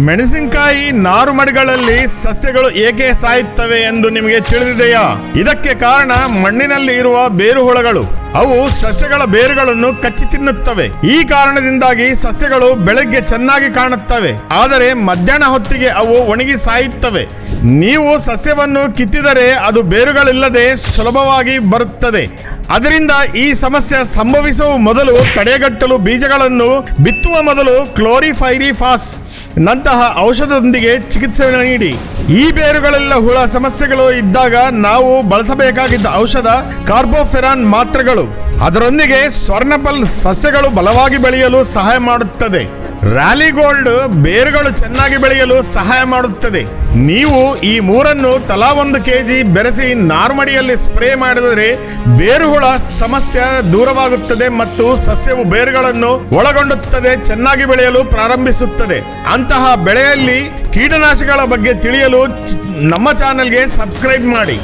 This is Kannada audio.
ಮೆಣಸಿನಕಾಯಿ ನಾರುಮಡಿಗಳಲ್ಲಿ ಸಸ್ಯಗಳು ಏಕೆ ಸಾಯುತ್ತವೆ ಎಂದು ನಿಮಗೆ ತಿಳಿದಿದೆಯಾ? ಇದಕ್ಕೆ ಕಾರಣ ಮಣ್ಣಿನಲ್ಲಿ ಇರುವ ಬೇರುಹುಳಗಳು. ಅವು ಸಸ್ಯಗಳ ಬೇರುಗಳನ್ನು ಕಚ್ಚಿ ತಿನ್ನುತ್ತವೆ. ಈ ಕಾರಣದಿಂದಾಗಿ ಸಸ್ಯಗಳು ಬೆಳಗ್ಗೆ ಚೆನ್ನಾಗಿ ಕಾಣುತ್ತವೆ, ಆದರೆ ಮಧ್ಯಾಹ್ನ ಹೊತ್ತಿಗೆ ಅವು ಒಣಗಿ ಸಾಯುತ್ತವೆ. ನೀವು ಸಸ್ಯವನ್ನು ಕಿತ್ತಿದರೆ ಅದು ಬೇರುಗಳಿಲ್ಲದೆ ಸುಲಭವಾಗಿ ಬರುತ್ತದೆ. ಅದರಿಂದ ಈ ಸಮಸ್ಯೆ ಸಂಭವಿಸುವ ಮೊದಲು ತಡೆಗಟ್ಟಲು ಬೀಜಗಳನ್ನು ಬಿತ್ತುವ ಮೊದಲು ಕ್ಲೋರಿಫೈರಿಫಾಸ್ ನಂತಹ ಔಷಧದೊಂದಿಗೆ ಚಿಕಿತ್ಸೆ ನೀಡಿ. ಈ ಬೇರುಗಳೆಲ್ಲ ಹುಳ ಸಮಸ್ಯೆಗಳು ಇದ್ದಾಗ ನಾವು ಬಳಸಬೇಕಾಗಿದ್ದ ಔಷಧ ಕಾರ್ಬೋಫೆರಾನ್ ಮಾತ್ರೆಗಳು. ಅದರೊಂದಿಗೆ ಸ್ವರ್ಣಪಲ್ ಸಸ್ಯಗಳು ಬಲವಾಗಿ ಬೆಳೆಯಲು ಸಹಾಯ ಮಾಡುತ್ತದೆ. ರ್ಯಾಲಿಗೋಲ್ಡ್ ಬೇರುಗಳು ಚೆನ್ನಾಗಿ ಬೆಳೆಯಲು ಸಹಾಯ ಮಾಡುತ್ತದೆ. ನೀವು ಈ ಮೂರನ್ನು ತಲಾ 1 kg ಬೆರೆಸಿ ನಾರ್ಮಡಿಯಲ್ಲಿ ಸ್ಪ್ರೇ ಮಾಡಿದರೆ ಬೇರುಹುಳ ಸಮಸ್ಯೆ ದೂರವಾಗುತ್ತದೆ ಮತ್ತು ಸಸ್ಯವು ಬೇರುಗಳನ್ನು ಒಳಗೊಂಡುತ್ತದೆ ಚೆನ್ನಾಗಿ ಬೆಳೆಯಲು ಪ್ರಾರಂಭಿಸುತ್ತದೆ. ಅಂತಹ ಬೆಳೆಯಲ್ಲಿ ಕೀಟನಾಶಕಗಳ ಬಗ್ಗೆ ತಿಳಿಯಲು ನಮ್ಮ ಚಾನೆಲ್ಗೆ ಸಬ್ಸ್ಕ್ರೈಬ್ ಮಾಡಿ.